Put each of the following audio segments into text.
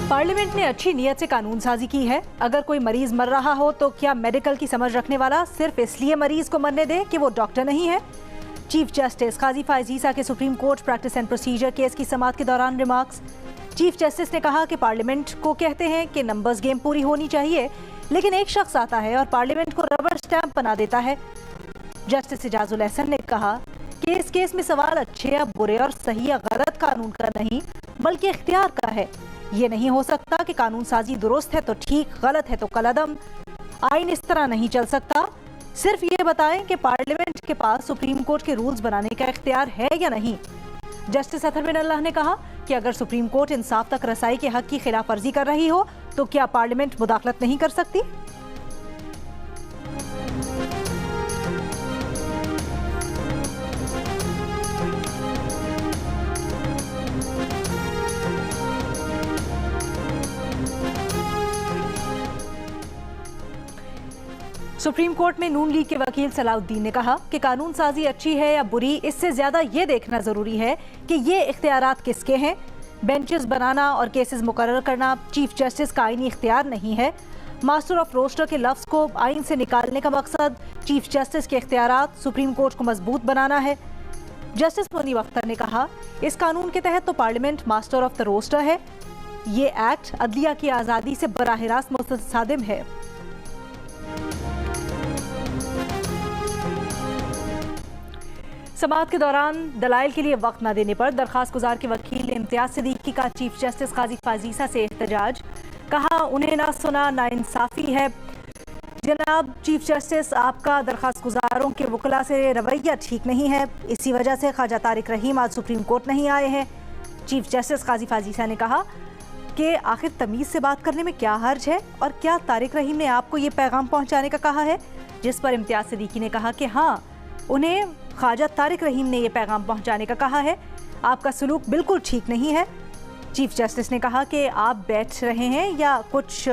Parliament ने अच्छी नीयत से कानून साजी की है। अगर कोई मरीज मर रहा हो तो क्या मेडिकल की समझ रखने वाला सिर्फ इसलिए मरीज को मरने दे कि वो डॉक्टर नहीं है? चीफ जस्टिस काजी फायज ईसा के supreme court practice and procedure case की समाअत के दौरान रिमार्क्स। चीफ जस्टिस ने कहा कि पार्लियामेंट को कहते हैं कि नंबर्स गेम पूरी होनी चाहिए, लेकिन एक शख्स आता है और पार्लियामेंट को रबर स्टैंप बना देता है। जस्टिस इजाजुल एहसन ने कहा कि इस केस में सवाल अच्छे या बुरे और सही या गलत कानून का नहीं, बल्कि इख्तियार का है। ये नहीं हो सकता कि कानून साजी दुरुस्त है तो ठीक, गलत है तो कलअदम। आइन इस तरह नहीं चल सकता। सिर्फ ये बताएं कि पार्लियामेंट के पास सुप्रीम कोर्ट के रूल्स बनाने का इख्तियार है या नहीं। जस्टिस अतहर बिन अल्लाह ने कहा कि अगर सुप्रीम कोर्ट इंसाफ तक रसाई के हक की खिलाफ वर्जी कर रही हो तो क्या पार्लियामेंट मुदाखलत नहीं कर सकती? सुप्रीम कोर्ट में नून लीग के वकील सलाउद्दीन ने कहा कि कानून साजी अच्छी है या बुरी, इससे ज्यादा ये देखना जरूरी है कि ये इख्तियारात किसके हैं। बेंचेस बनाना और केसेस मुकर्रर करना चीफ जस्टिस का आईनी इख्तियार नहीं है। मास्टर ऑफ रोस्टर के लफ्ज को आइन से निकालने का मकसद चीफ जस्टिस के इख्तियारात सुप्रीम कोर्ट को मजबूत बनाना है। जस्टिस मुनीब अख्तर ने कहा इस कानून के तहत तो parliament master of the roster है। ये एक्ट अदलिया की आज़ादी से बराह रास्त मुतसादिम है। समाअत के दौरान दलाइल के लिए वक्त न देने पर दरखास्त गुजार के वकील इम्तियाज सिद्दीकी का चीफ जस्टिस काजी फायज ईसा से एहतजाज। कहा उन्हें ना सुना नाइंसाफी है। जनाब चीफ जस्टिस, आपका दरखास्त गुजारों के वकला से रवैया ठीक नहीं है। इसी वजह से ख्वाजा तारिक रहीम आज सुप्रीम कोर्ट नहीं आए हैं। चीफ जस्टिस काजी फायज ईसा ने कहा कि आखिर तमीज़ से बात करने में क्या हर्ज है और क्या तारिक रहीम ने आपको ये पैगाम पहुँचाने का कहा है? जिस पर इम्तियाज सिद्दीकी ने कहा कि हाँ, उन्हें ख्वाजा तारिक रहीम ने यह पैगाम पहुंचाने का कहा है। आपका सलूक बिल्कुल ठीक नहीं है। चीफ जस्टिस ने कहा कि आप बैठ रहे हैं या कुछ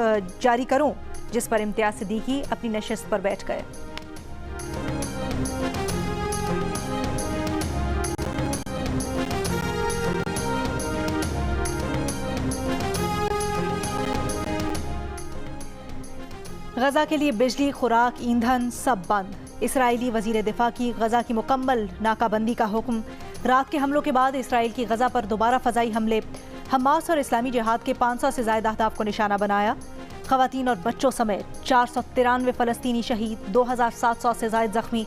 जारी करूं, जिस पर इम्तियाज सिद्दीकी अपनी नशिस्त पर बैठ गए। गजा के लिए बिजली, खुराक, ईंधन सब बंद। इसराइली वजीर दिफा की गजा की मुकम्मल नाकाबंदी का हुक्म। रात के हमलों के बाद इसराइल की गजा पर दोबारा फजाई हमले। हमास और इस्लामी जिहाद के 500 से ज़ायद अहदाफ को निशाना बनाया। ख़वातीन और बच्चों समेत 493 फ़लस्तीनी शहीद, 2700 से ज़ायद जख्मी।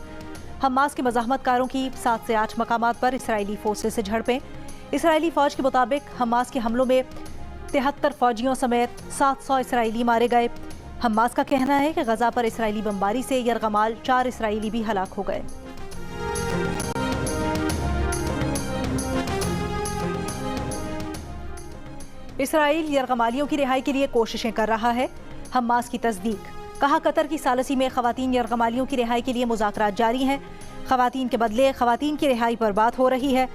हमास के मज़ाहमतकारों की 7 से 8 मकामात पर इसराइली फोर्सेस से झड़पें। इसराइली फ़ौज के मुताबिक हमास के हमलों में 73 फ़ौजियों समेत 700 इसराइली मारे गए। हमास का कहना है कि गजा पर इसराइली बमबारी से यरगमाल 4 इसराइली भी हलाक हो गए। इसराइल यरगमालियों की रिहाई के लिए कोशिशें कर रहा है। हमास की तस्दीक। कहा कतर की सालसी में खवातीन यरगमालियों की रिहाई के लिए मुज़ाकरात जारी हैं। खवातीन के बदले खवातीन की रिहाई पर बात हो रही है।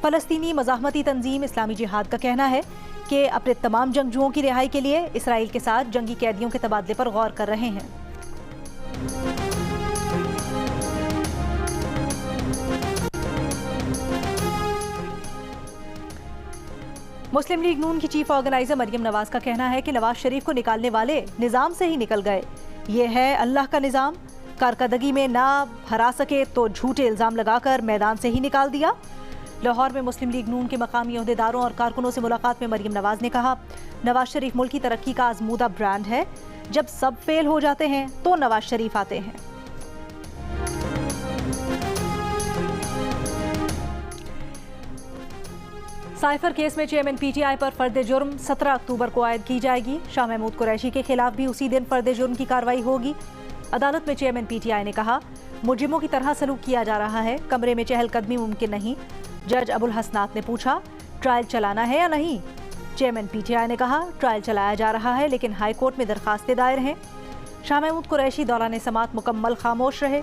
फ़लस्तीनी मज़ाहमती तंजीम इस्लामी जिहाद का कहना है कि अपने तमाम जंगजुओं की रिहाई के लिए इसराइल के साथ जंगी कैदियों के तबादले पर गौर कर रहे हैं। मुस्लिम लीग नून की चीफ ऑर्गेनाइजर मरियम नवाज का कहना है कि नवाज शरीफ को निकालने वाले निज़ाम से ही निकल गए। ये है अल्लाह का निज़ाम। कारकर्दगी में ना हरा सके तो झूठे इल्ज़ाम लगाकर मैदान से ही निकाल दिया। लाहौर में मुस्लिम लीग नून के मकामी ओहदेदारों और कारकुनों से मुलाकात में मरियम नवाज ने कहा नवाज शरीफ मुल्क की तरक्की का आजमूदा ब्रांड है। जब सब फेल हो जाते हैं तो नवाज शरीफ आते हैं। साइफर केस में चेयरमैन पीटीआई पर फर्द जुर्म 17 अक्टूबर को आयद की जाएगी। शाह महमूद कुरैशी के खिलाफ भी उसी दिन फर्द जुर्म की कार्रवाई होगी। अदालत में चेयरमैन पीटीआई ने कहा मुजरिमों की तरह सलूक किया जा रहा है, कमरे में चहलकदमी मुमकिन नहीं। जज अबुल हसनात ने पूछा ट्रायल चलाना है या नहीं। चेयरमैन पीटीआई ने कहा ट्रायल चलाया जा रहा है, लेकिन हाई कोर्ट में दरखास्तें दायर हैं। शाह महमूद कुरैशी दौरान समाअत मुकम्मल खामोश रहे।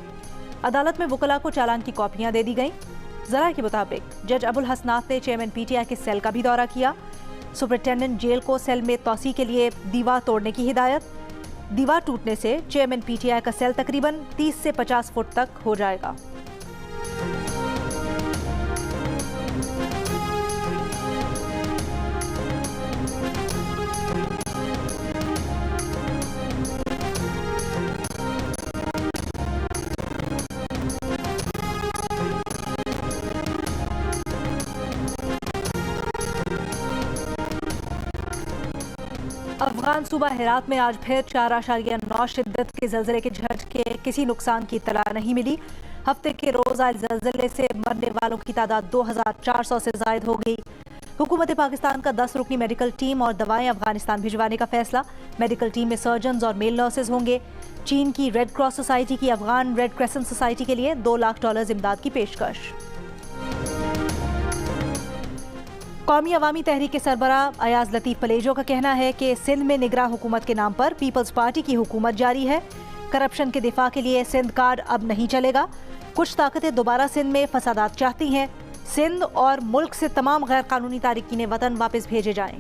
अदालत में वकला को चालान की कॉपियां दे दी गईं। जरा के मुताबिक जज अबुल हसनात ने चेयरमैन पीटीआई के सेल का भी दौरा किया। सुपरिटेंडेंट जेल को सेल में तोसी के लिए दीवार तोड़ने की हिदायत। दीवार टूटने से चेयरमैन पीटीआई का सेल तकरीबन 30 से 50 फुट तक हो जाएगा। अफगान सूबा हेरात में आज फिर 4.9 शिद्दत के ज़लज़ले के झटके, किसी नुकसान की इत्तला नहीं मिली। हफ्ते के रोज़ आए ज़लज़ले से मरने वालों की तादाद 2400 से ज़ायद हो गई। हुकूमत पाकिस्तान का 10 रुकनी मेडिकल टीम और दवाएं अफगानिस्तान भिजवाने का फैसला। मेडिकल टीम में सर्जन और मेल नर्सेज होंगे। चीन की रेड क्रॉस सोसाइटी की अफगान रेड क्रेसेंट सोसाइटी के लिए $2 लाख इमदाद की पेशकश। कौमी अवामी तहरीक के सरबराह अयाज लतीफ़ पलेजो का कहना है कि सिंध में निगरां हुकूमत के नाम पर पीपल्स पार्टी की हुकूमत जारी है। करप्शन के दिफा के लिए सिंध कार्ड अब नहीं चलेगा। कुछ ताकतें दोबारा सिंध में फसादात चाहती हैं। सिंध और मुल्क से तमाम गैर कानूनी तारिकीन वतन वापस भेजे जाएं।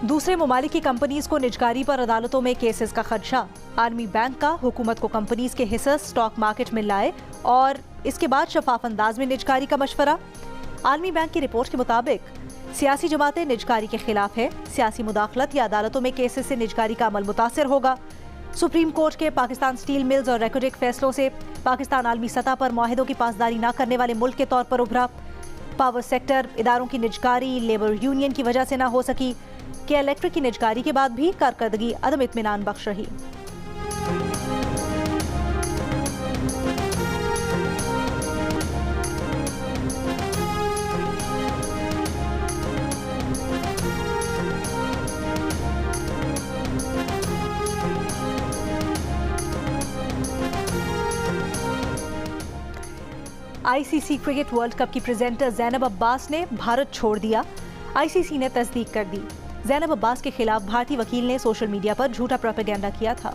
दूसरे ममालिक की कंपनीज को निजकारी पर अदालतों में केसेस का खदशा। आलमी बैंक का हुकूमत को कंपनीज के हिस्से स्टॉक मार्केट में लाए और इसके बाद शफाफ अंदाज में निजकारी का मशवरा। आलमी बैंक की रिपोर्ट के मुताबिक सियासी जमातें निजकारी के खिलाफ है। सियासी मुदाखलत या अदालतों में केसेस से निजकारी का अमल मुतासर होगा। सुप्रीम कोर्ट के पाकिस्तान स्टील मिल्स और रेकोडिक फैसलों से पाकिस्तान आलमी सतह पर मुआहिदों की पासदारी न करने वाले मुल्क के तौर पर उभरा। पावर सेक्टर इदारों की निजकारी लेबर यूनियन की वजह से न हो सकी कि इलेक्ट्रिक की निजकारी के बाद भी कारकर्दगी अदम इत्मीनान बख्श रही। आईसीसी क्रिकेट वर्ल्ड कप की प्रेजेंटर ज़ैनब अब्बास ने भारत छोड़ दिया। आईसीसी ने तस्दीक कर दी। ज़ैनब अब्बास के खिलाफ भारतीय वकील ने सोशल मीडिया पर झूठा प्रोपेगेंडा किया था।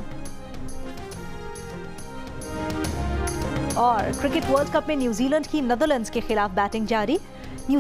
और क्रिकेट वर्ल्ड कप में न्यूजीलैंड की नीदरलैंड्स के खिलाफ बैटिंग जारी।